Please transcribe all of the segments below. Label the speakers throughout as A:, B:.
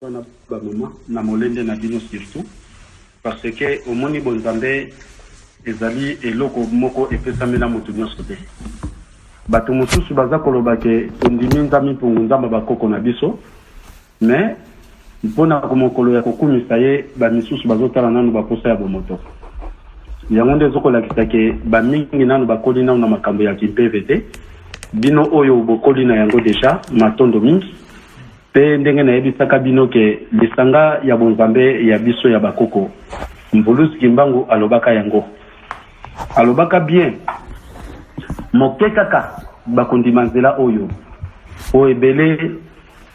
A: na ba mama na molende na bino surtout parce que au moni bonzambe ezali eloko moko epesamela moto nyonso te bato mosusu baza koloba ke tondimi nzambe mpungu nzamba bakoko na biso mais mpona komokolo ya kokumisa ye bamisusu bazotala nanu baposa ya bomoto yango nde ezokolakisa ke bamingi nanu bakoli nanu na makambo ya kimpeve te bino oyo bokoli na yango deja matondo mingi pe ndenge na yebisaka bino ke lisanga ya bonzambe ya biso ya bakoko mbulusi kimbangu alobaka yango alobaka bien moke kaka bakondima nzela oyo o ebele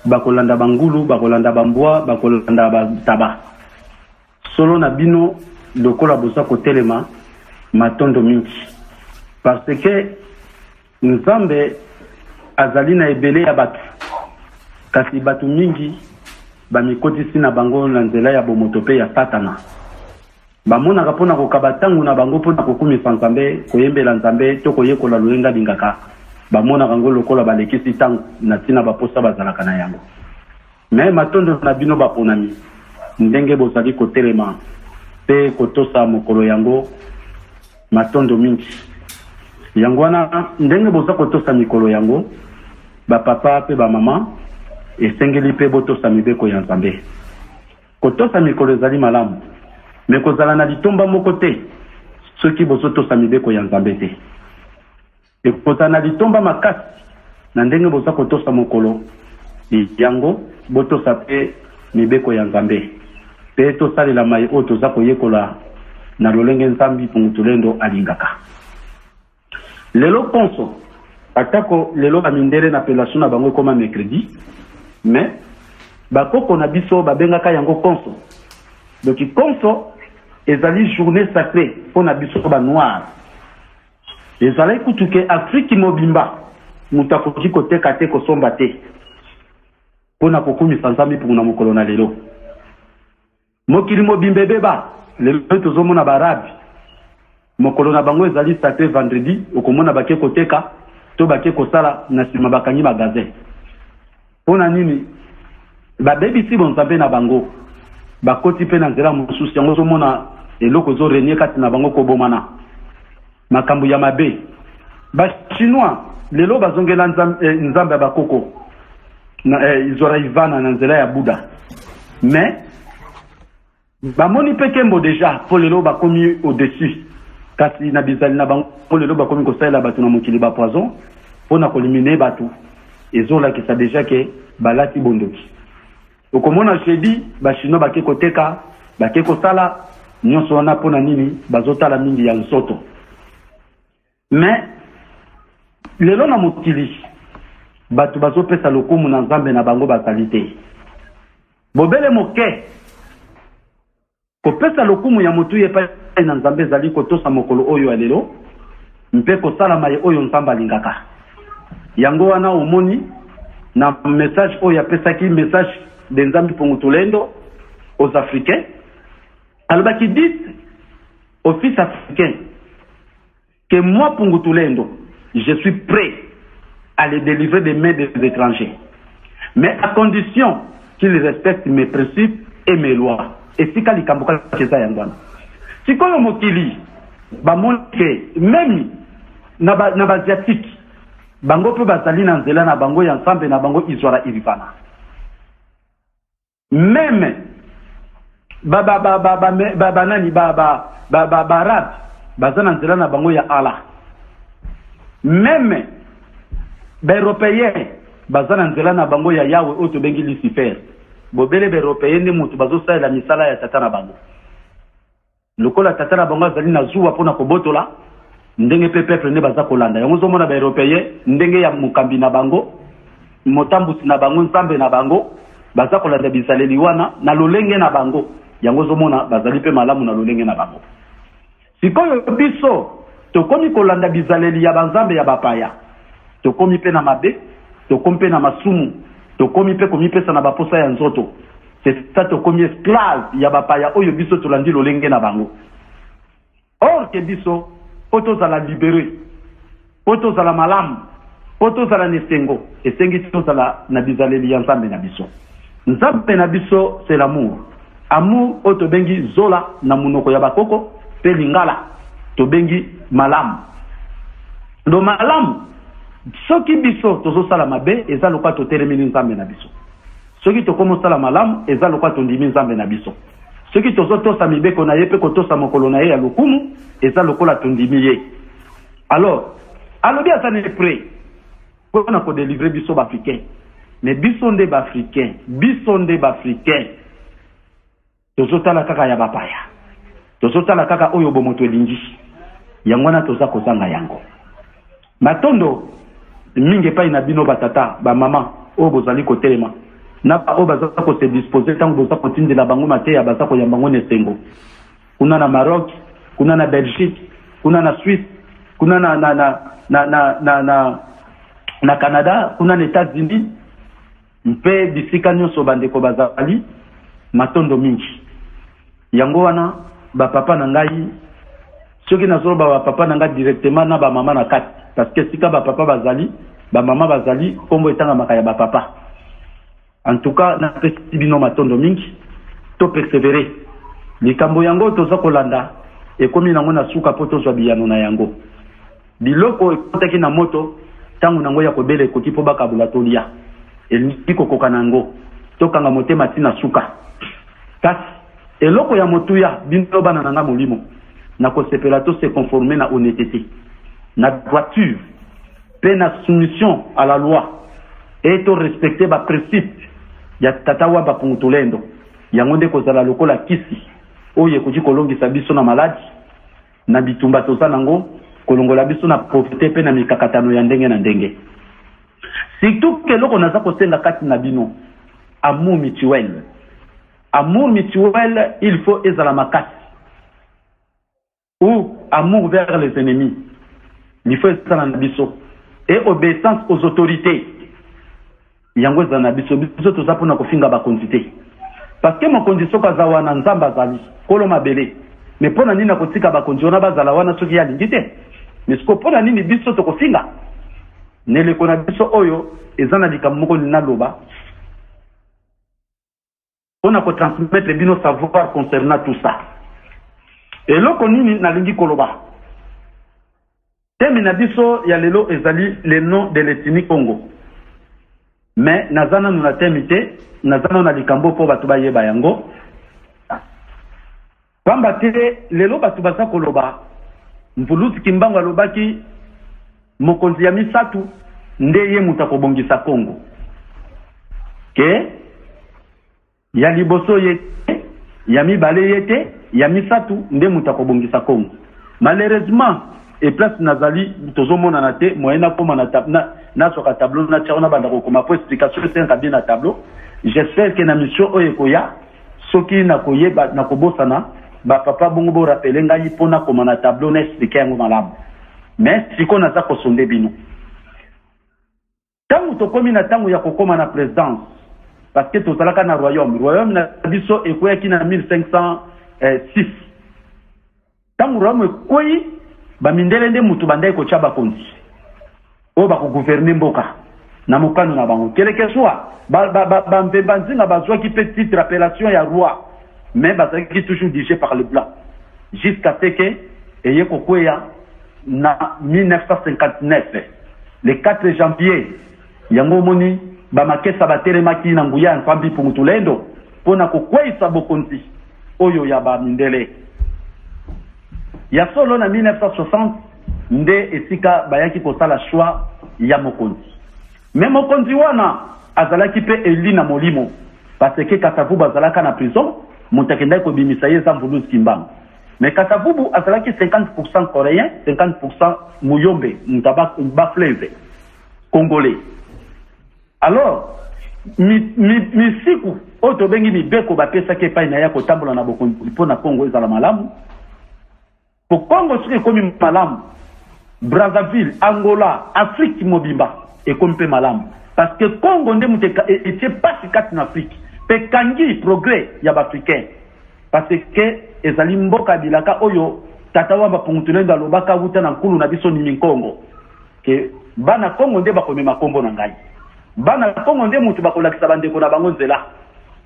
A: bakolanda bangulu bakolanda bambwa bakolanda bataba solo na bino lokola bosa kotelema matondo mingi parce que nzambe azali na ebele ya bato kasi batu mingi bamikotisi na bango na nzela ya bomoto pe ya satana bamonaka mpona kokaba ntango na bango mpona kokumisa nzambe koyembela nzambe to koyekola loyenga lingaka bamonaka ngo lokola balekisi ntango na ntina baposa bazalaka na yango me matondo na bino baponami ndenge bozali kotelema pe kotosa mokolo yango matondo mingi yango wana ndenge boza kotosa mikolo yango bapapa pe bamama esengeli pe botosa mibeko ya nzambe kotosa mikolo ezali malamu me kozala na litomba moko te soki bozotosa mibeko ya nzambe te ekozala na litomba makasi na ndenge boza kotosa mokolo yango botosa pe mibeko ya nzambe pe tosalela mai oyo toza koyekola na lolenge nzambi pungutulendo alingaka lelo ponso atako lelo bamindele na pelation na bango ekoma mercredi mais bakoko na biso babengaka yango konso donc konso ezali journée sacrée mpona biso banoir ezali kutu ke afriki mobimba moto akoki koteka te kosomba te mpona kokumisa nzambi mpungu na mokolo na lelo mokili mobimba ebeba lelo tozomona baarabi mokolo na bango ezali sacré vendredi okomona bake koteka to bake kosala na nsima bakangi magazin mpona nini babebisi bonzambe na bango bakoti mpe na nzela mosusu yango ozomona eloko ezorenie kati na bango kobomana makambo ya mabe bachinois lelo bazongela nzambe ya bakoko izwara ivana na nzela ya buda mais bamoni mpe kembo deja mpo lelo bakomi au-dessus kasi na bizali na bango mpo lelo bakomi kosalela bato na mokili bapoison mpona kolimine bato ezolakisa deja ke balati bondoki okomona jeudi bachinois bake koteka bake kosala nyonso wana mpona nini bazotala mingi ya nzoto mais lelo na mokili bato bazopesa lokumu na nzambe na bango bazali te bobele moke kopesa lokumu ya motu ye epai na nzambe ezali kotosa mokolo oyo ya lelo mpe kosala maye oyo nzambe alingaka yango wana omoni na message oyo apesaki message de nzambi pungutulendo aux africains alobaki dit aux fils africains que moi pungutulendo je suis prêt à les délivrer des mains des étrangers mais à condition qu'ils respectent mes principes et mes lois esika likambo kaka eza yango wana sikoyo mokili bamoni ke meme na baasiatique bango mpe bazali na nzela na bango ya nsambe na bango izwala irivana meme banani baarabe baza na nzela na bango ya ala meme baeuropéen baza na nzela na bango ya yawe oyo tobengi lucifer bobele baeuropéen nde moto bazosalela misala ya tata na bango lokola tata na bango azali na zuwa mpona kobotola ndenge pe peuple nde baza kolanda yango ozomona baeuropéen ndenge ya mokambi na bango motambusi na bango nzambe na bango baza kolanda bizaleli wana na lolenge na bango yango ozomona bazali mpe malamu na lolenge na bango sikoyo biso tokomi kolanda bizaleli ya banzambe ya bapaya tokomi mpe na mabe tokomi mpe na masumu tokomi mpe komipesa na baposa ya nzoto c'est tokomi esclave ya bapaya oyo biso tolandi lolenge na bango or ke biso po tozala libere po tozala malamu po tozala na esengo esengi tozala na bizaleli ya nzambe na biso Nzambe na biso c'est l'amour. Amour o to bengi zola na munoko ya bakoko pe lingala to bengi malamu. Do malamu soki biso tozo sala mabe eza lokwa to telemini Nzambe na biso. Soki to komo sala malamu eza lokwa to ndimi Nzambe na biso. Soki tozo tosa mibeko na ye pe ko tosa mokolo na ye ya lokumu eza lokola to ndimi ye. Alors alobi asane prêt pour na ko délivrer biso ba africain. Mais biso nde ba africain, biso nde ba africain. Tozotala kaka ya bapaya. Tozotala kaka oyo bomoto elingi. Yangwana toza kozanga yango. Matondo mingi pa ina bino batata, ba mama o bozali kotelema. Na pa o baza ko se disposer tango boza kotindela bango mateya baza ko yambango nesengo. Kuna na Maroc, kuna na Belgique, kuna na Suisse, kuna na Canada, kuna na États-Unis. Mpe bisika nyonso bandeko bazali matondo mingi. Yango wana ba papa na ngai soki nazolo ba papa na ngai directement na ba mama na kati parce que sika ba papa bazali ba mama bazali kombo etanga makaya ba papa. En tout cas na pesi bino matondo mingi to persévérer. Likambo yango toza kolanda ekomi nango na suka poto zwa biyano na yango. Biloko ekotaki na moto tangu nango ya kobele ekoki po bakabula tolia. Eliko kokanango tokanga motema tina suka kasi eloko ya motuya bino bana nanga molimo na kosepela to se conformer na honnêteté na droiture pe na soumission à la loi et to respecter ba principe ya tatawa ba pungutulendo yango nde kozala lokola kisi oye koji kolongisa biso na maladi na bitumba toza nango kolongola biso na profiter pe na mikakatano ya ndenge na ndenge. Surtout que l'on a kosenga kati na bino amour mutuel. Amour mutuel, il faut ezalamakasi. Ou amour vers les ennemis. Il faut ezalamakasi. Et obéissance aux autorités. Yango ezalamakasi. Biso toza pona kofinga ba quantité. Parce que mon condition kazawa na nzamba zali kolo mabele. Mais pona nini na kotika ba condition na bazala wana soki ya lingite. Mais ce ko pona nini biso to kofinga. Nele kona biso oyo ezana likamoko na loba on a ko transmettre bino savoir concernant tout ça et loko nini na lingi koloba temi na biso ya lelo ezali le nom de l'ethnie Congo mais nazana nuna temite nazana na likambo po batu ba yeba yango pamba te lelo batu baza koloba mvuluti kimbango alobaki mokonzi ya misatu nde ye muta kobongisa Congo ke ya liboso yete ya mibale yete ya misatu nde muta kobongisa Congo malheureusement et place nazali tozomona na te moyena koma na soka tableau na tchana banda ko koma po explication c'est un bien na tableau j'espère que na mission oyo koya soki na koyeba na kobosana ba papa bongo bo rappeler ngai pona koma na tableau na expliquer yango malamu. Mais si on a ça pour son débino. Tant que tu as tangu ya kokoma na présidence, parce que tu as na royaume na biso et quoi qui na 1506. Tant royaume quoi ba mindele nde mutu bandai ko chaba konzi. O ba ko gouverner mboka na mokano na bango. Quel que soit ba mbembanzinga bazwa ki petite appellation ya roi, mais ba qui toujours dirigé par le blanc. Jusqu'à ce que eye ko kwea na 1959 le 4 janvier yango moni ba makesa batelemaki na nguya nkwambi pungutulendo pona kokweisa bokonzi oyo ya ba mindele ya solo na 1960 nde esika bayaki kosala choix ya mokonzi mais mokonzi wana azalaki pe eli na molimo parce que Kasavubu bazalaka na prison motakenda ko bimisa yeza mbuluzi kimbango. Mais Kasavubu azalaki 50% coréen, 50% muyombe, mutaba fleuve congolais. Alors mi siku oto bengi mi beko ba pesa ke pa ina ya kotambola na boko pona Congo ezala malamu. Pour Congo soki komi malamu, Brazzaville, Angola, Afrique mobimba et comme pe malamu. Parce que Congo nde muteka était pas si kat en Afrique. Pe kangi progrès ya ba africain. Parce que ezali mboka bilaka oyo tatawa ba pungutulenda lobaka wuta na nkulu na biso ni Congo. Que bana Congo nde ba komema kombo na ngai. Bana Congo nde mutu ba kolakisa bandeko na bango nzela.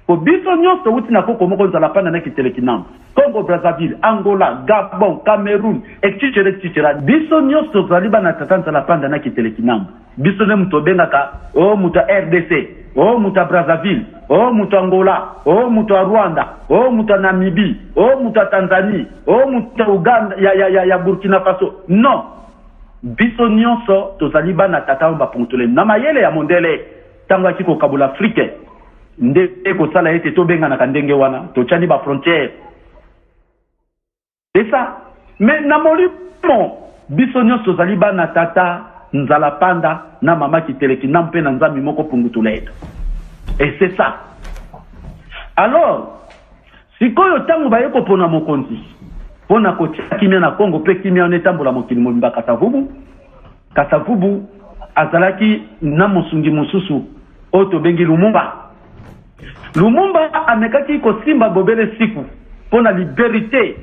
A: ko biso nyonso wuti na koko moko nzala panda na kitele kinam Congo Brazzaville, Angola, Gabon, Cameroun etc. biso nyonso tozali bana tata nzala panda na kitele kinam biso ne muto bengaka o muta RDC o muta Brazzaville o muta Angola o muta Rwanda o muta Namibie o muta Tanzanie o muta Uganda ya Burkina Faso non biso nyonso tozali bana tata mba pontole na mayele ya mondele tango akiko kabula Afrique nde ko sala ete to benga na kandenge wana to chani ba frontière c'est ça mais na molimo biso nyonso zali bana tata nzala panda na mama kiteleki na mpe na nzambi moko pungutuleta et c'est ça alors sikoyo tango ba yeko pona mokonzi pona kotia kimia na Congo pe kimia on etambola mokili mobimba Kasavubu azalaki na mosungi mosusu oto bengi Lumumba amekaki ko simba bobele siku pona liberté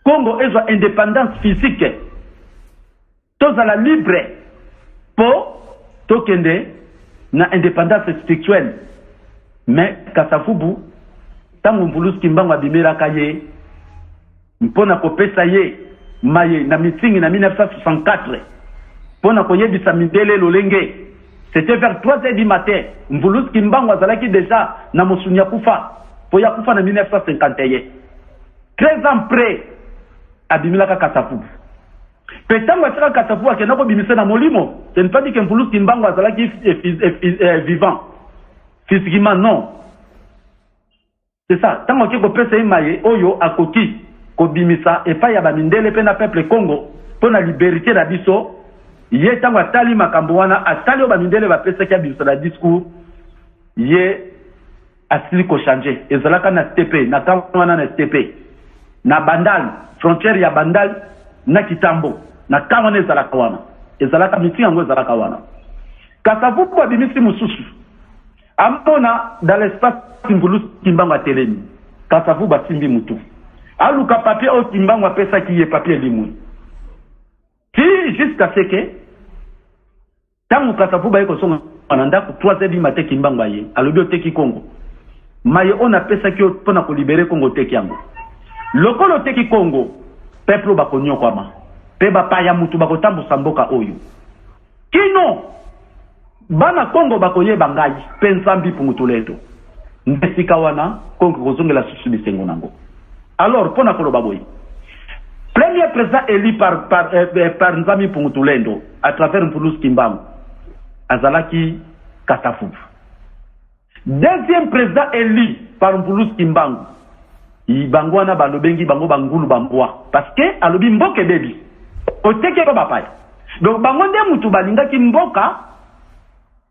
A: Congo ezwa indépendance physique tozala libre po tokende na indépendance spirituelle mais Kasavubu tango mvuluski mbango abimeraka ye mpona kopesa ye maye na mitingi na 1964 pona koyebisa mindele lolenge. C'était vers 3h du matin. Mvuluski mbango azalaki déjà na mosunya kufa. Po ya kufa na 1951. 13 ans près abimilaka Kasavubu. Petango ataka Kasavubu akena ko bimisa na molimo. Ce n'est pas dit que Mvuluski mbango azalaki vivant. Physiquement non. C'est ça. Tango ki ko pesa imaye oyo akoki ko bimisa e pa ya ba mindele pe na peuple Congo pour la liberté na biso. Ye tango atali makambo wana atali o bamindele bapesa kia biso na discours ye asili ko changer ezalaka na TP na kamwana na TP na Bandal frontière ya Bandal na Kitambo na kamwana ezalaka wana ezalaka mitinga ezalaka wana Kasavubu abimisi mususu amona dans l'espace Mvuluski Kimbango atelemi Kasavubu asimbi mutu aluka papier o Kimbango apesa ki ye papier limu jusqu'à ce que tango Kasavubu yeko songa ananda ku 3h du matin Kimbango ye alobi oteki Congo maye on apesa ki pona ko libérer Congo teki yango lokolo teki Congo peuple bakonyo kwama pe bapaya mutu bakotambusa mboka oyo kino bana Congo bakoye bangai pensambi pungutuleto ndesika wana Congo kozongela susu bisengo nango alors pona koloba boy. Premier président élu par Nzami Pungutulendo à travers Mvuluski Mbango, Azalaki Kasavubu. Deuxième président élu par Mvuluski Mbango, Ibangwana Balobengi Bango Bangulu Bamboa. Parce que Alobi Mboke Baby, Oteke Babapaya. Donc Bangonde Moutou Balinga ki Mboka,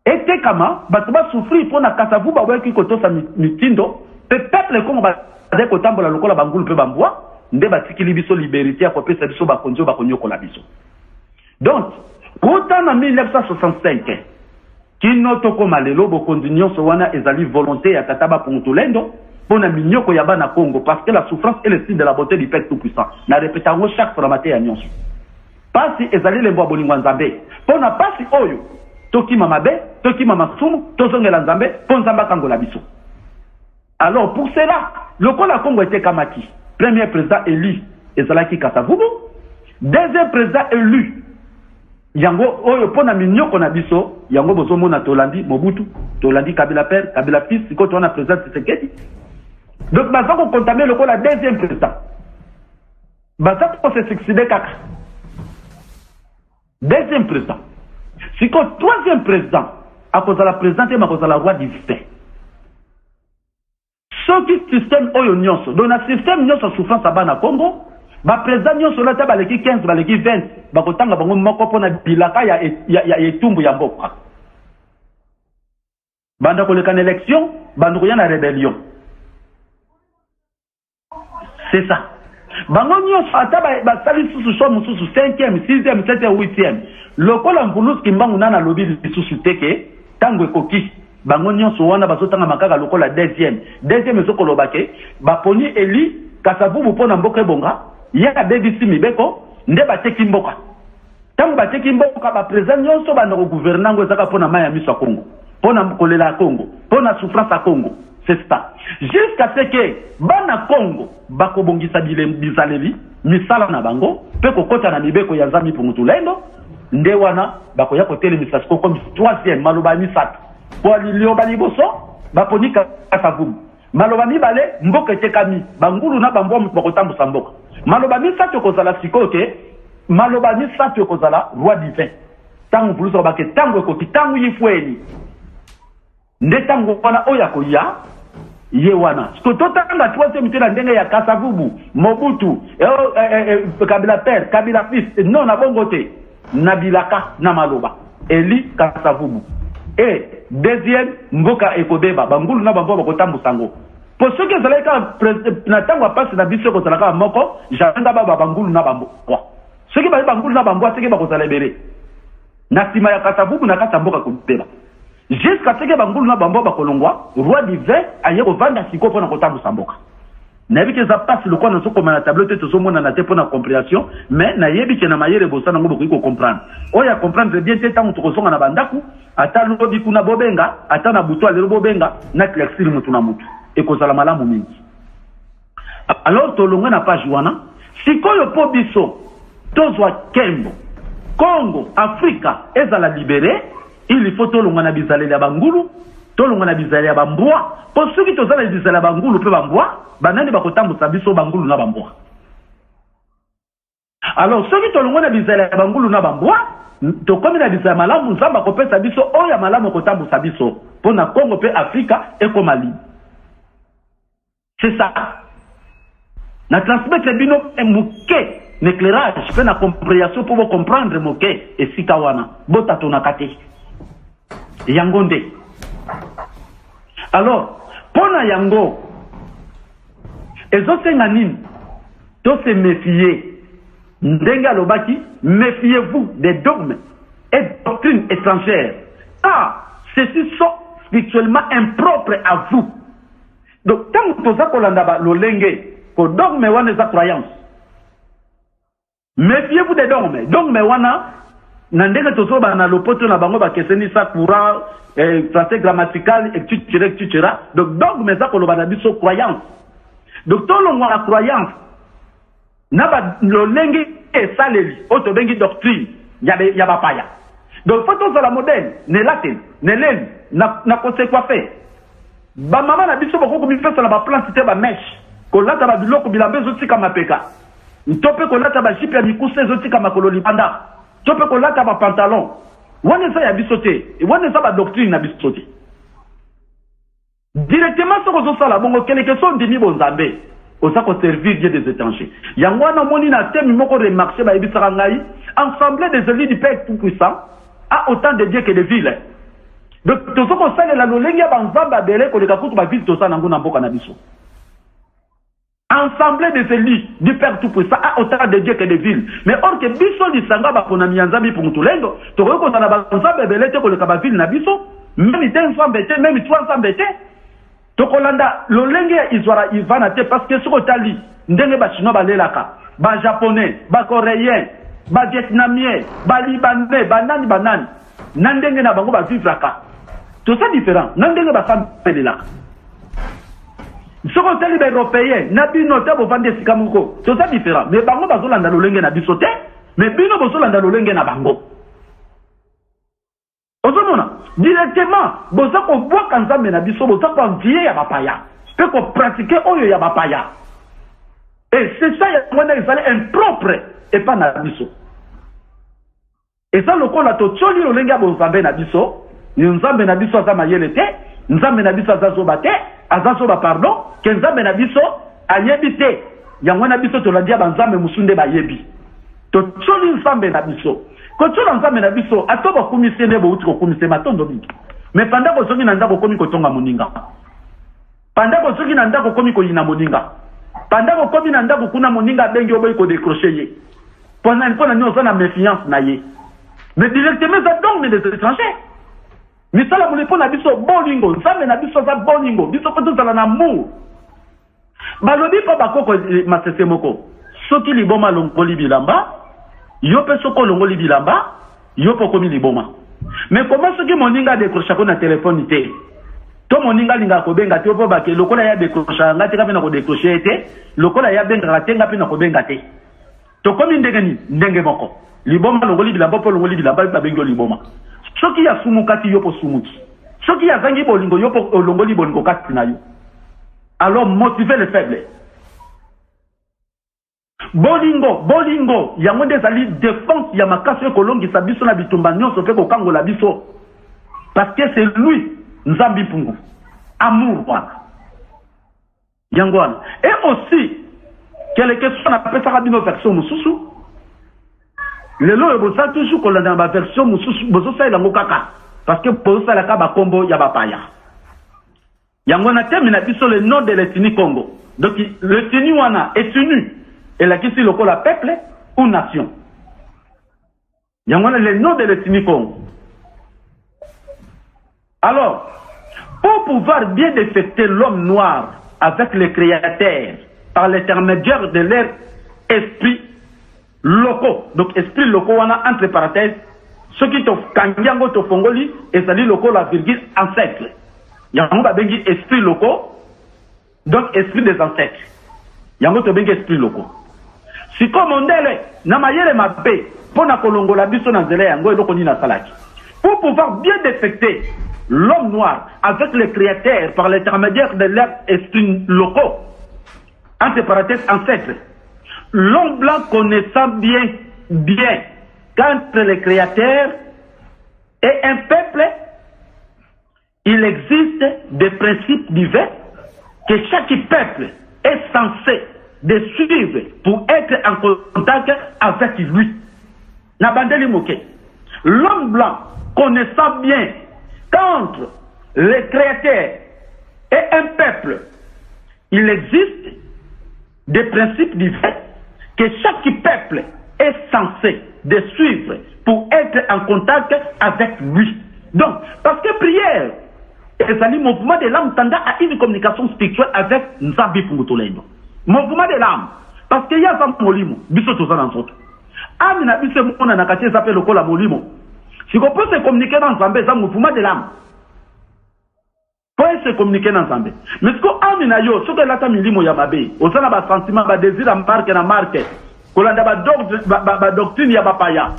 A: ete kama, batuba souffrir pour na Kasavubu Baweki Kotosa Mitindo, pe peuple Kongo Badeko Tambola Lokola Bangulu Pe Bamboa. Nde batikili biso liberté ya kopesa biso bakonjo bakonyokola biso. Donc, autant en 1965, kino toko malelo bokondi nyonso wana ezali volonté ya tataba Pungutulendo pona minyoko ya bana Congo parce que la souffrance est le signe de la beauté du Père Tout-Puissant. Na répétango chaque formaté ya nyonso. Pasi ezali le mbo bolingwa Nzambe. Pona pasi oyo toki mamabe, toki mamasumu, tozongela Nzambe, pon Nzamba kangola biso. Alors pour cela, le Congo Congo était kamaki. Premier président élu, Ezalaki Kasavubu. Deuxième président élu, Yango, oyo pona minyoko na biso, Yango bozomo na Tolandi, Mobutu, Tolandi Kabila père, Kabila fils, quand on a président Tshisekedi. Donc, bazako contamé le la deuxième président. Bazako se succéder kaka. Deuxième président. Si quand troisième président, à cause de la présidente, à cause de la roi divin. Ce qui système oyo nyonso donc na système nyonso souffrance abana Congo ba président nyonso la taba leki 15 ba leki 20 ba kotanga bango moko pona bilaka ya etumbu ya mboka banda ko leka na élection banda ko yana rébellion c'est ça bango nyonso ataba ba sali susu so mususu 5e 6e 7e 8e lokola Mvuluski Mbango nana lobi susu teke tango ekoki bango nyonso wana bazotanga makaka lokola deuxième ezokolobake baponi eli Kasavubu pona mboka ebonga ya David Simibeko nde bateki mboka tango bateki mboka ba président nyonso bana ko gouvernement ezaka pona maya miso ya Congo pona kolela ya Congo pona souffrance ya Congo c'est ça. Jusqu'à ce que bana Congo bakobongisa bizaleli misala na bango pe kokota na mibeko ya nzambi pour mutulendo nde wana bakoya kotelemisa siko comme troisième maloba misatu po lilio baliboso baponika kasavubu maloba mibale mboka etekami bangulu na bambo mutu bakotambusa mboka maloba misatu kozala siko ke maloba misatu kozala roi divin tangu buluso bake tangu ekoti tangu yifweni nde tangu wana oya koya ye wana siko totanga troisième tena ndenge ya kasavubu Mobutu Kabila père Kabila fils non na bongo te nabilaka na maloba Eli kasavubu et deuxième mboka ekobeba bangulu na bambo bakotambusa ngo pour ceux qui zalaka na tango passe na biso ko zalaka moko janga baba bangulu na bambo ceux qui bangulu na bambo ceux qui bakozalebere na sima ya kasavubu na kasa mboka kobeba jusqu'à ce que bangulu na bambo bakolongwa roi divin aye kovanda siko pona kotambusa mboka nayebi ke za passe le kono soko na tableau te tozomona na te pona compréhension mais nayebi ke na mayele bosana ngo boko comprendre oya comprendre bien te tango tokozonga na bandaku ata lobi kuna bobenga ata na buto alero bobenga na klexil mutu na mutu ekozala malamu mingi alors tolongwe na page wana sikoyo po biso tozwa kembo Congo Afrika ezala libéré il faut tolongwa na bizaleli ya bangulu tolongwa na bizaleli ya bambwa po soki tozala bizaleli ya bangulu pe bambwa banani bakotambusa biso bangulu na bambwa alors soki tolongwa na bizaleli ya bangulu na bambwa tokomi na bizaleli malamu nzamba kopesa biso oya malamu kotambusa biso pona Congo pe Afrika ekoma libre. C'est ça. Na transmettre bino mouké l'éclairage, fait la compréhension pour vous comprendre mouké et sikawana. Bota tonakate. Yangonde. Alors, pona yango, ezote nganin, to se méfier. Ndenga lobaki, méfiez-vous des dogmes et doctrines étrangères. Ah, ceci sont spirituellement impropres à vous. Donc, tant que vous avez l'olenge, que dogme wana est croyance. Méfiez-vous des dogmes. Dogme wana, nandenge tozoba na lopoto na bango ba keseni sa courant, français grammatical, etc. Donc, dogme est koloba biso croyance. Donc, tout le monde a croyance. Naba l'olenge et saleli, auto bengi doctrine, yaba paya. Donc, photos de la modèle, ne latin, ne len, na conseil quoi faire. Ba mama na biso bako komi fesa na ba plante te ba mèche ko lata ba biloko bilambe zoti kama peka ntope ko lata ba jipe ya mikuse zoti kama kololi panda tope ko lata ba pantalon wana sa ya biso te wana sa ba doctrine na biso te directement soko zo sala bongo quelque chose de mi bonzambe osa ko servir Dieu des étrangers yangwana moni na temi moko remarcher ba ebisaka ngai ensemble des élus du Père tout-puissant a autant de Dieu que de villes. Donc, tout ce qu'on sait, la lolenge ya banzamba belé ko leka kutu ba ville to sa nango na mboka na biso. Ensemble des élus du Père tout-puissant a autant de Dieu que de villes. Mais or que biso lisanga ba kona mianzambi pour mutulendo, to ko na banzamba belé te ko leka ba ville na biso, même ten ensemble te, même trois ensemble te. To ko landa lolenge ya izwara ivana te parce que soko tali ndenge ba chinois ba lelaka, ba japonais, ba coréen, ba vietnamien, ba libanais, ba nani nandenge na bango ba vivraka. Tout ça différent. Nandenge ba femme pelela. Soko tali ba européen, na bino te bo vande sikamuko. Tout ça différent. Mais bango ba zolanda lolenge na biso te, mais bino bo zolanda lolenge na bango. Ozomona, directement, bo za ko bwa kanzambe na biso, bo za ko vie ya bapaya. Pe ko pratiquer oyo ya bapaya. Et c'est ça ya mwana ezali impropre et pas na biso. Et ça le kola to tcholi lolenge ya bonzambe na biso. Nzambe na biso aza mayele te, nzambe na biso aza zoba te, aza zoba pardon, ke nzambe na biso ayebi te. Yango na biso tolandia ba nzambe musunde ba yebi. To tsoli nzambe na biso. Ko tsola nzambe na biso atoba kumise ne bo uti ko kumise matondo mingi. Mais pendant ko zongi na ndako komi ko tonga moninga. Pendant ko zongi na ndako komi ko yina moninga. Pendant ko komi na ndako kuna moninga bengi oboy ko décrocher ye. Pendant nyoza na méfiance na ye. Mais directement ça donne des étrangers. Misala mulipo na biso bolingo, nzambe na biso za bolingo, biso ko tozala na amour. Balobi pa bakoko masese moko. Soki liboma longoli bilamba, yo pe soko longoli bilamba, yo po komi liboma. Mais comment soki moninga décrocher ko na téléphone té? to moninga linga ko benga te po bake lokola ya décrocher ngati kapena ko décrocher te lokola ya benga te ngapena ko benga te to komi ndenge moko liboma longoli bilamba po longoli bilamba ba bengo liboma soki ya sumukati yopo sumuki soki ya zangi bolingo yopo longoli bolingo kati na yo. Alors motiver les faibles. Bolingo yango ndezali défense ya makasi ekolongi sa biso na bitumba nyonso pe ko kangola biso parce que c'est lui Nzambi Pungu amour wana yango wana. Et aussi quelque chose na pesa bino version mususu lelo ebosa toujours kolanda ba version mususu bozo sa ilango kaka parce que bozo sa la ka ba kombo ya bapaya yango na termine biso le nom de l'ethnie Congo. Donc l'ethnie wana est unie et la question lokola peuple ou nation. Yango na le nom de l'ethnie Congo. Alors pour pouvoir bien détecter l'homme noir avec le créateur par l'intermédiaire de leurs esprits locaux. Donc esprits locaux wana entre parenthèses ceux qui to kangiango to fongoli et ça dit locaux la virgule ancêtre. Yango ba bengi esprits locaux donc esprit des ancêtres. Yango to bengi esprits locaux. Si comme ondele na mayele mabe pona kolongola biso na nzela yango eloko ni na salaki. Pour pouvoir bien détecter l'homme noir avec le créateur par l'intermédiaire de leurs esprits locaux entre parenthèses ancêtres, l'homme blanc connaissant bien qu'entre le créateur et un peuple il existe des principes divins que chaque peuple est censé de suivre pour être en contact avec lui. Nabandeli moke. L'homme blanc connaissant bien qu'entre le créateur et un peuple, il existe des principes divins que chaque peuple est censé de suivre pour être en contact avec lui. Donc, parce que prière, et ça dit mouvement de l'âme tendant à une communication spirituelle avec Nzambi Pungutolendo. Mouvement de l'âme. Parce qu'il y a un molimo, biso tout ça dans l'autre. Amina bise mona nakati s'appelle le kola molimo. Si on peut se communiquer dans Nzambe, c'est un mouvement de l'âme. Peut se communiquer dans Nzambe. Mais ce qu'on amina yo, ce que l'ata milimo yamabe, au sein de ba sentiment, ba désir, na marque, kolanda ba doctrine ya bapaya.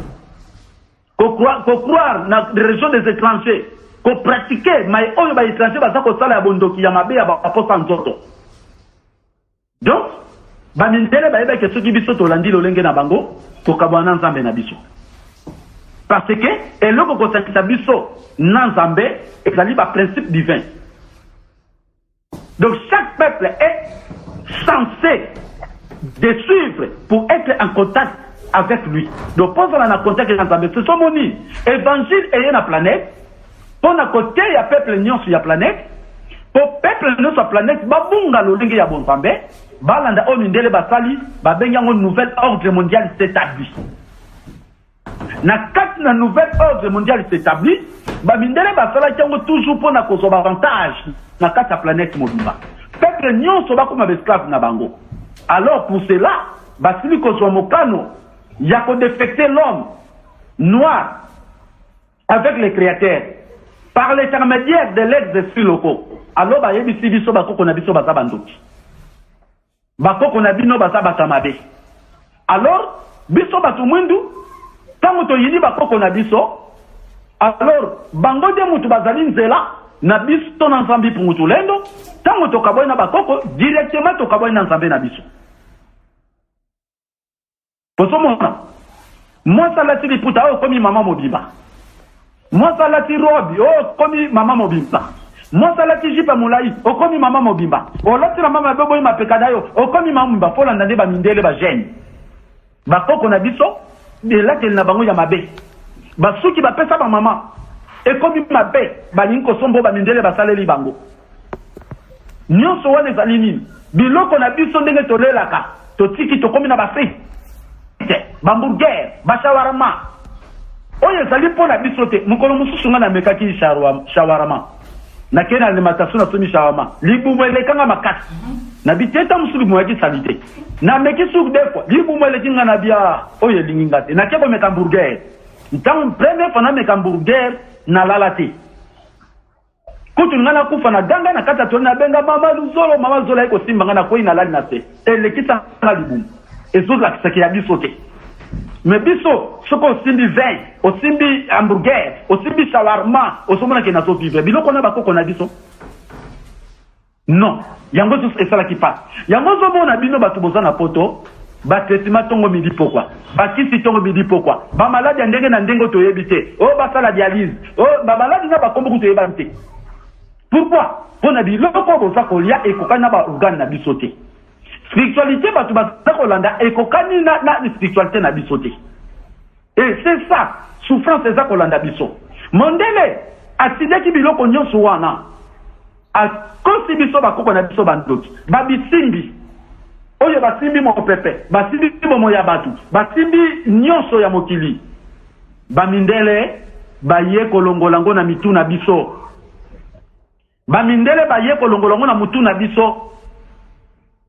A: Ko croire na religion des étrangers. Pour pratiquer, mais on va étranger, parce que ça, la bondoki yamabe, ya ba posa nzoto. Donc, bamintele ba eba que ceux qui biso tolandi lolenge na bango, ko kabwana Nzambe na biso. Parce que, et l'oko ko sa biso na Nzambe, et ça libre principe divin. Donc, chaque peuple est censé de suivre pour être en contact avec lui. Donc, pour qu'on en contact avec Nzambe, c'est son moni. Évangile est la planète. Pour na côté ya peuple nyon sur la planète, pour peuple nyon sur la planète, babunga lolenge ya bonzambe, balanda o mindele basali, babenyango nouvel ordre mondial s'établit. Na quatre na nouvel ordre mondial s'établit, babindele basala kiango toujours pour na koso avantage na quatre la planète mobimba. Peuple nyon so ba comme esclave na bango. Alors pour cela, basili koso mokano, ya ko défecter l'homme noir avec le créateur. Par l'intermédiaire de l'ex-esprits locaux. Alors, bah, il y a biso bako qu'on a biso basa bandoki. Bako qu'on a bino basa batamabe. Alors, biso batu mwindu, tango to yini bako qu'on a biso, alors, bango de mutu bazali nzela, na biso na Nzambi Pungutolendo, tango to kaboy na bako, directement to kaboy na Nzambe na biso. Poso mona, moi salati liputa o komi mama mobiba. Moi salati robi oh komi mama mobimba. Moi salati jipa mulai oh komi mama mobimba. Oh lati la mama bebo ma pekadayo oh komi mama mobimba. Fola ndande ba mindele ba jeune. Ba koko na biso de la tel na bango ya mabe. Ba suki ba pesa ba mama. E komi mabe ba linko sombo ba mindele ba saleli bango. Nyonso wane zalini biloko na biso ndenge tolelaka to tiki to komi na ba fe. Bamburger ba shawarma. Oye zali pona bisote mukolo mususu ngana mekaki shawarama na kena alimentation na somi shawarama libumwele kanga makasi na biteta musuli mwaki salite na meki suk defo libumwele kinga na bia oye lingingate na kebo meka hamburger ntango premier fana meka hamburger na lalate kutu ngana kufa na ganga na kata tona benga mama zolo iko simba ngana ko ina lali na te ele kita ngalibu ezo la kisaki ya biso te mais biso soko simbi vin o simbi hamburger o simbi shawarma o somona ke na so vivre biloko na bakoko na biso non yango so esala ki passe yango zo mona bino batu bozana poto ba traitement tongo midi pourquoi ba kisi tongo midi pourquoi ba malade ndenge na ndenge to yebite o ba sala dialyse o ba malade na ba kombo to yebante pourquoi pona biloko boza kolia ekokana ba organe na biso te spiritualité batu baza kolanda ekokani na spiritualité na biso te et c'est ça souffrance eza kolanda biso mondele asideki biloko nyonso wana akosi biso bakoko na biso bandoki babisimbi oyo basimbi mo pepe basimbi momo ya batu basimbi nyonso ya mokili bamindele baye kolongola ngo na mitu na biso bamindele baye kolongola ngo na mutu na biso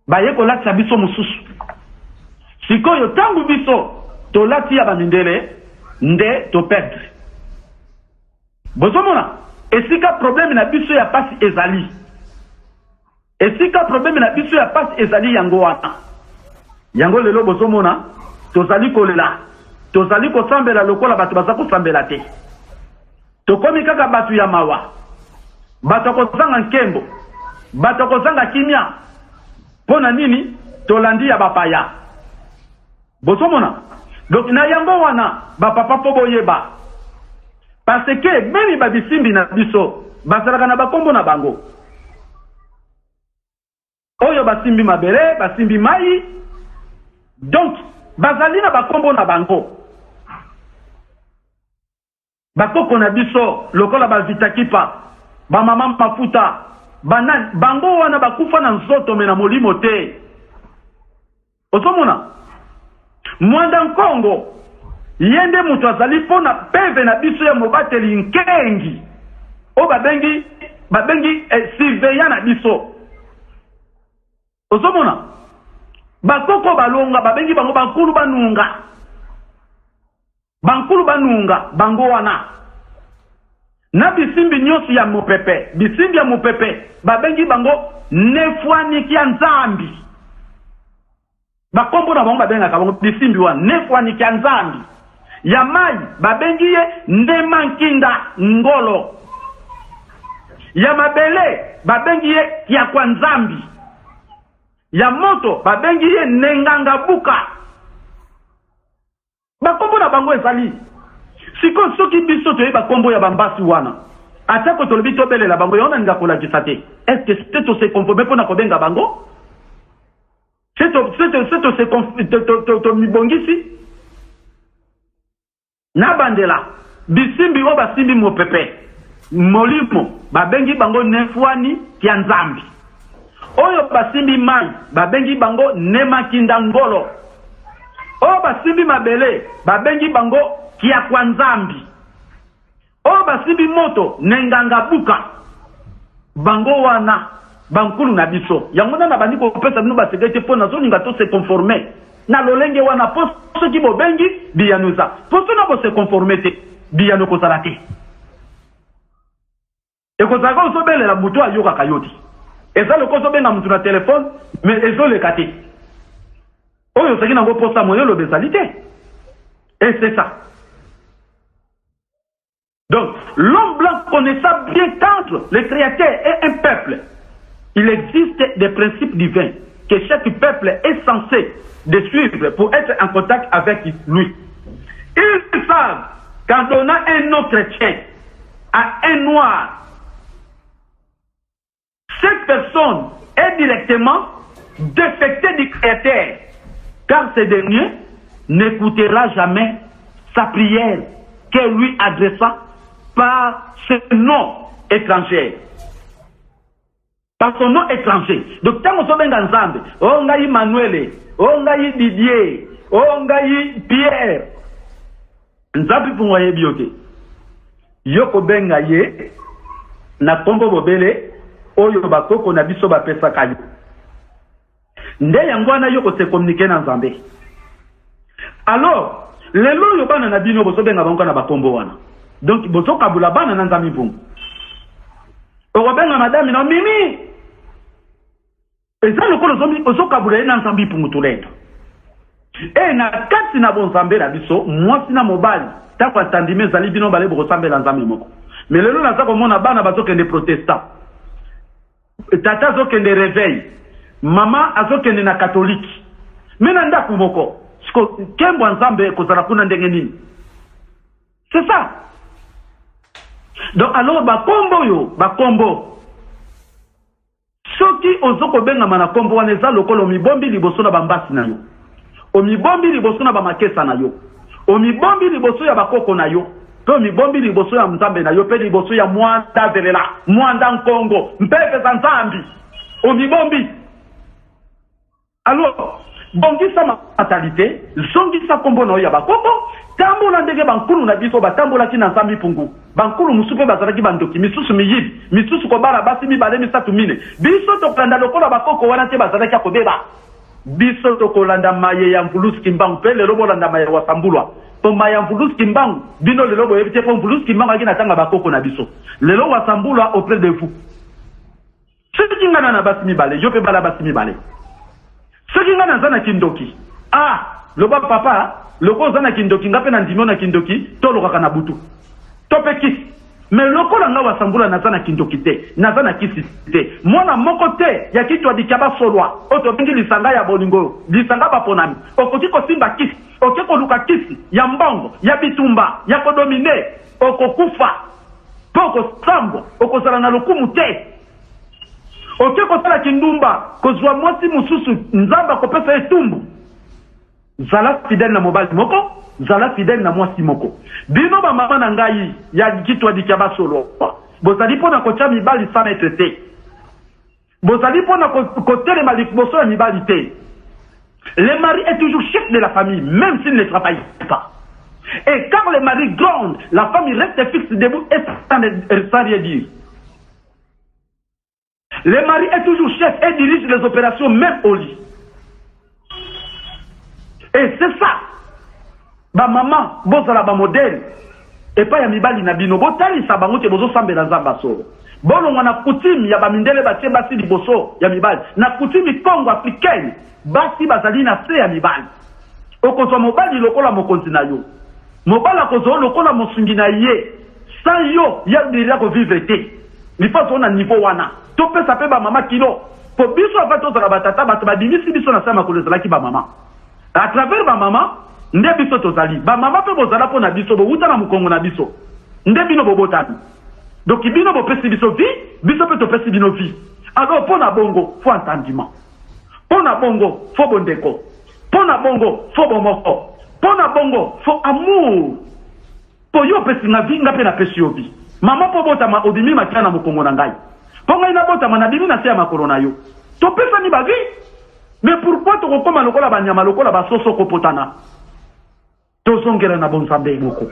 A: baye kolatisa biso mususu sikoyo tangu biso tolati ya bamindele nde to perdre bozomona esika problème na biso ya pasi ezali esika problème na biso ya pasi ezali yango wana yango lelo bozomona tozali kolela tozali kosambela lokola bato baza kosambela te tokomi kaka bato ya mawa bato kozanga nkembo bato kozanga kimia pona nini tolandi ya bapaya bozomona donc na yango wana bapapa po boyeba parce que memi babisimbi na biso basalaka na bakombo na bango oyo basimbi mabele basimbi mai donc bazali na bakombo na bango bakoko na biso lokola bavitakipa bamama mafuta banani bango wana bakufa na nzoto me na molimo te ozomona mwanda nkongo yende mutu azali mpona peve na biso ya mobateli nkengi o babengi surveillant na biso ozomona bakoko balonga babengi bango bankulu banunga bango wana na bisimbi nyonso ya mopepe bisimbi ya mopepe babengi bango nefwaniki ya nzambi bakombo na bango babengaka bango bisimbi wana nefwaniki ya nzambi ya mai babengi ye ndema nkinda ngolo ya mabele babengi ye ya kwa nzambi ya moto babengi ye nenganga buka bakombo na bango ezali siko soki biso toyeba kombo ya bambasi wana atako tolobi tobelela bango yona ninga kolakisa te est-ce que c'est to se conformer pona kobenga bango c'est to mibongisi na bandela bisimbi o basimbi mopepe molimo babengi bango nefwani kya nzambi oyo basimbi mai babengi bango nemakinda ngolo oyo basimbi mabele babengi bango kia kwa nzambi oyo basimbi moto nenganga buka bango wana bankulu na biso yango na bandi kopesa bino basekete mpo nazolinga to se conformer na lolenge wana po soki bobengi biyanuza po so na bo se conformer te biyano kozala te ekozalaka ozobelela mutu ayokaka yo te eza loko ozobenga mutu na telefone mais ezoleka te oyo ozalaki nango mposa moyo oloba ezali te et c'est ça. Donc l'homme blanc connaissant bien qu'entre le créateur et un peuple il existe des principes divins que chaque peuple est censé de suivre pour être en contact avec lui. Ils savent qu'en donnant un nom chrétien à un noir, cette personne est directement défectée du Créateur, car ce dernier n'écoutera jamais sa prière qu'elle lui adressa par ce nom étranger. Par son nom étranger. Donc, quand on se ensemble, on a Emmanuel, on a Didier, on a Pierre. Nzapi pour moi biote. Yoko benga ye na kombo bobele oyo bakoko na biso ba pesa kayo. Nde yango na yoko se communiquer na Nzambe. Alors, lelo yo bana na bino boso benga bango na bakombo wana. Donc boso kabula bana na Nzambe bungu. okobenga madame na mimi eza lokolo ozokabula ye na nzambe ipungutulendo na kati na bonzambe na biso mwasi na mobali tako atandimi ezali bino bale bokosambela nzambe moko mais lelo naza komona bana bazokende protestant tata azokende réveil mama azokende na catholique me na ndako moko kembwa nzambe kozala kuna ndenge nini c'est ça. Donc alors bakombo yo bakombo soki ozoko benga mana kombo wana eza lokolo mibombi liboso na bambasi na yo omibombi liboso na bamakesa na yo omibombi liboso ya bakoko na yo to mibombi liboso ya nzambe na yo pe liboso ya mwanda zelela mwanda nkongo mpepe za nzambi omibombi. Alors bongisa matalité zongisa kombo na yo ya bakoko tambola ndenge bankulu na biso batambolaki na nzambe pungu bankulu musupe bazalaki bandoki misusu miyibi misusu kobala basi mibale misatu mine biso tokolanda lokola bakoko wana te bazalaki akobeba biso tokolanda maye ya mvuluski mbangu pe lelo bolanda maye wasambulwa po maye ya mvuluski mbangu bino lelo boyebi te po mvuluski mbangu aki natanga bakoko na biso lelo wasambulwa auprès de vous soki ngana na basi mibale yo pe bala basi mibale soki ngana zana kindoki loba papa loko zana kindoki ngape na ndimo na kindoki to lokaka na butu to pe kisi mais loko la nga wasambula na zana kindoki te na zana kisi te mwana moko te ya kitwa dikaba solwa oto bingi lisanga ya bolingo lisanga baponami okoti ko simba kisi okeko luka kisi ya mbongo ya bitumba ya kodomine okokufa poko sambo okozala na lokumu te okeko sala kindumba kozwa mwasi mususu nzamba kopesa etumbu zala fidèle na mobali moko zala fidèle na mwasi moko bino ba mama na ngai ya kitwa dikaba solo bozali pona kocha mibali sans être te bozali pona kotele maliboso ya mibali te. Le mari est toujours chef de la famille même s'il ne travaille pas et quand le mari gronde la famille reste fixe debout et sans rien dire. Le mari est toujours chef et dirige les opérations même au lit. Et c'est ça. Ba maman, bozala ba modèle. Et pas ya mibali na bino. Botali sa bango te bozo sambela nzamba solo. Bolo ngwana kutimi ya ba mindele batie basi liboso ya mibali. Na kutimi Congo africaine. Basi bazali na se ya mibali. Okozwa mobali lokola mokonzi na yo. Mobala kozwa lokola mosungi na ye. Sans yo, ya dira ko vivre te. Ni fa zona niveau wana. To pesa pe ba mama kilo. Po biso afato za batata bato ba dimisi biso na sama kolezala ki ba mama. À travers ba mama nde biso tozali ba mama pe bozala po na biso bo uta na mukongo na biso nde bino bobotani donc bino bo pesi biso vie biso pe to pesi bino vie. Alors po na bongo fo entendement po na bongo fo bondeko po na bongo fo bomoko po na bongo fo amour po yo pesi na vie ngape na pesi yo vie mama po botama odimi makia na mukongo na ngai po ngai na botama na bimi na se ya makolo na yo to pesa ni ba vie. Mais pourquoi tu recommandes le cola banyama le cola basoso kopotana? To songera na bonsambe moko.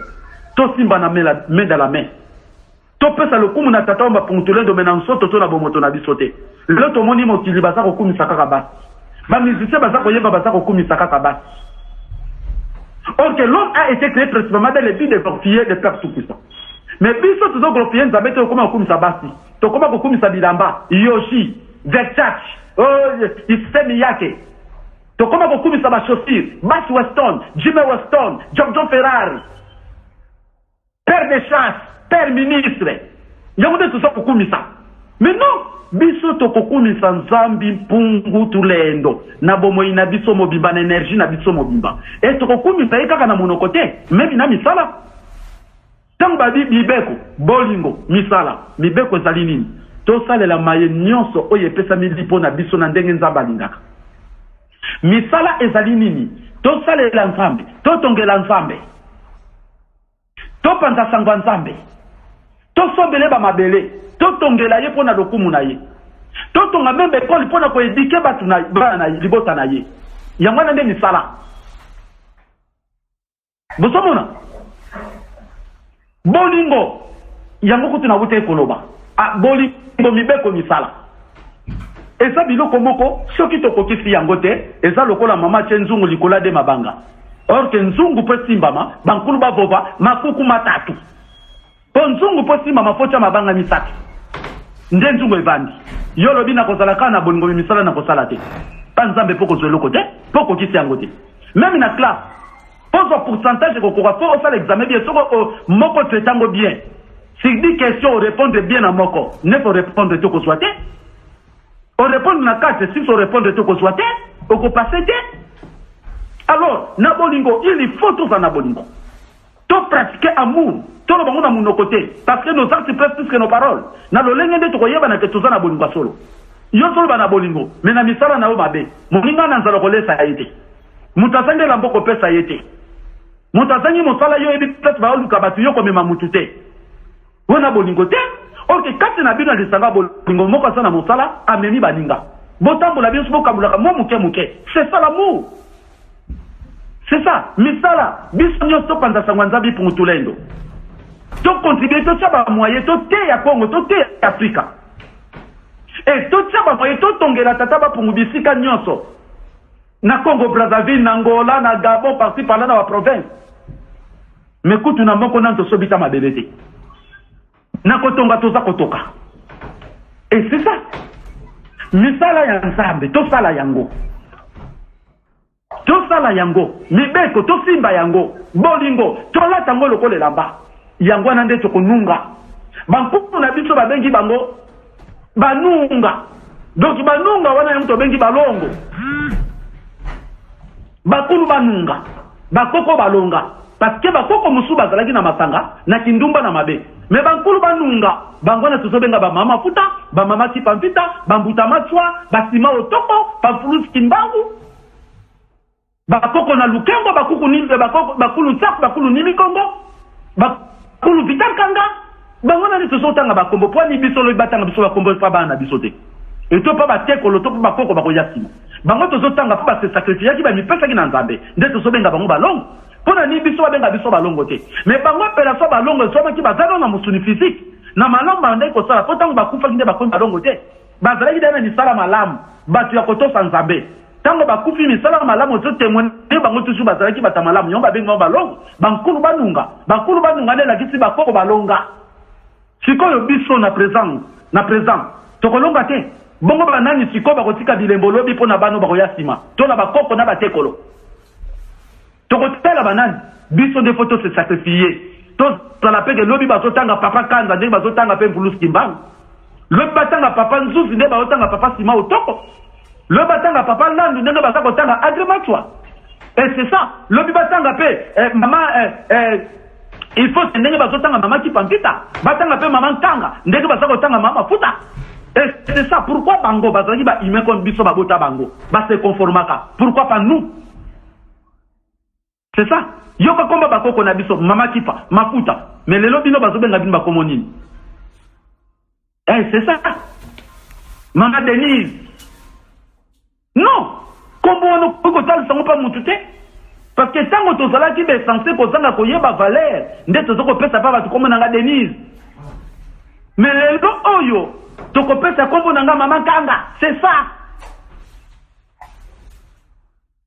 A: To simba na main dans la main. To pesa le kumu na tatomba puntule do mena nsoto to na bomoto na bisote. Le to moni mokili basa ko kumi sakaka bas. Ba musicien basa ko yeba basa ko kumi sakaka bas. Or que l'homme a été créé principalement dans les vies des portiers des pères tout-puissants. Mais biso to zo glorifier nzambe to koma kumi sabasi. To koma ko kumi sabilamba. Yoshi, Versace. Isemi yake tokoma kokumisa ba chaussures Bass Weston, Jimmy Weston, Giorgio Ferrari, père de chasse, père ministre yango tout ça kokumisa. Mais non biso tokokumisa nzambi mpungu tulendo na bomoi na biso mobimba na énergie na biso mobimba et tokokumisa ye kaka na monoko te même na misala tango babi bibeko bolingo misala mibeko ezali nini to salela maye nyonso oye pesa milipo na biso na ndenge nzamba lingaka misala ezali nini to salela nzambe to tongela nzambe to panza sangwa nzambe to sombele ba mabele to tongela ye pona lokumu na ye to tonga membe ekoli pona ko edike batu na bana libota na ye yango na nde misala bosomona bolingo yango kutu na bute koloba bolingo mibeko misala eza biloko moko soki tokokisi yango te eza lokola mama tie nzungu likola de mabanga or ke nzungu po simbama bankulu bavova makuku matatu po nzungu po simbama fotya mabanga misatu ndenjungo evandi yo lobi na kozala ka na bolingo misala na kosala te pa nzambe poko zo eloko te poko kisi yango te même na classe pose pourcentage ko ko faut faire l'examen bien soko moko traitango bien si dit question répondre bien à moko ne faut répondre tout ko soit te on répond na 4 6 on répondre tout ko soit te on ko passer te alors na bolingo il faut tout ça na bolingo to pratiquer amour to bango na mon côté parce que nos actes pressent plus que nos paroles na lo lenge de to koyeba na ke to na bolingo solo yo solo bana bolingo mais na misala na o mabe moninga na nzalo kolesa yete mutazange la mboko pesa yete mutazangi mosala yo ebi peut ba oluka batu yo komema mutute wona bolingo te ok kati na bino lisanga bolingo moko sana mosala amemi baninga botambola bien sobo kabulaka mo muke c'est ça l'amour c'est ça misala biso nyoso panda sangwanza bi pour tulendo to contribuer to chaba moyen to te ya Congo to te ya Afrika et to chaba moyen to tongela tata ba pour bisika nyoso na Congo Brazzaville na Angola na Gabon parti par là dans la province mais kutu na moko na to sobita mabelete na kotonga to za kotoka et c'est ça misala ya nzambe to sala yango tosala yango mibeko tosimba yango bolingo tolata ngo lokole lamba yango na nde tokonunga bankuku na biso babengi bango banunga donc banunga wana yango tobengi balongo bakulu banunga bakoko balonga parce que bakoko musu bazalaki na masanga na kindumba na mabe mais bankulu banunga bango na tozobenga ba mama futa ba mama tipamfita bambuta matwa basima otoko pamfulus kimbangu bakoko na lukembo bakuku ni bakulu tsak bakulu ni mikongo bakulu vitakanga bango na nito sotanga bakombo po ni biso lo batanga biso bakombo pa bana biso te et to pa batekolo to pa bakoko bakoyasima bango to sotanga pa se sacrifier ki ba mi pesa ki na nzambe ndeto so benga bango balongo pona ni biso benga biso balongo te mais bango pela so balongo so ki bazalo na musuni physique na malamba ndai ko sala po tango bakufa kinde bakombo balongo te bazalaki dana ni sala malamu batu ya kotosa nzambe tango bakufi misala malamu to témoigner bango tusu bazalaki bata malamu nyomba benga balongo bankulu banunga ne la kisi bakoko balonga sikoyo biso na présent tokolonga te bongo banani sikoyo bakotika bilembo lobi pona bano bakoyasima to na bakoko na batekolo tokotela banani biso de photo se sacrifier to la peke lobi bazotanga papa kanza ndenge bazotanga pe mpulus kimbangu lobi batanga papa nzuzi ndenge bazotanga papa sima otoko le batanga papa landu ndenge baza kotanga agrematwa et c'est ça le batanga pe maman il faut ndenge bazotanga mama kipampita batanga pe maman kanga ndenge baza kotanga mama futa et c'est ça pourquoi bango bazali ba ime comme biso babota bango ba se conformaka pourquoi pas nous c'est ça yoka komba bakoko na biso mama kipa mafuta mais lelo bino bazobenga bino bakomo nini c'est ça mama Denise. Non, comment on peut faire pas moutouté? Parce que tant que tu as qui est censé pour ça qu'on y a valeur, d'être ce qu'on peut savoir comme on a Denise. Mais les deux oyo, tu peux ça comme on a maman Kanga, c'est ça.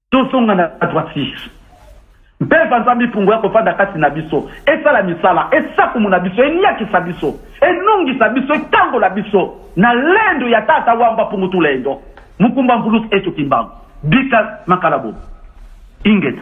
A: Tous sont à la droite. Belle Vanzambi Pungwa pour faire Dakar Sinabiso, et ça la misala, et ça comme on a biso, et n'y a qui sabiso, et non qui sabiso, et tango la biso, na l'endo yatata wamba pour tout l'endo. Mukumba Mbulus eto Kimbangu Bika Makalabo Ingeta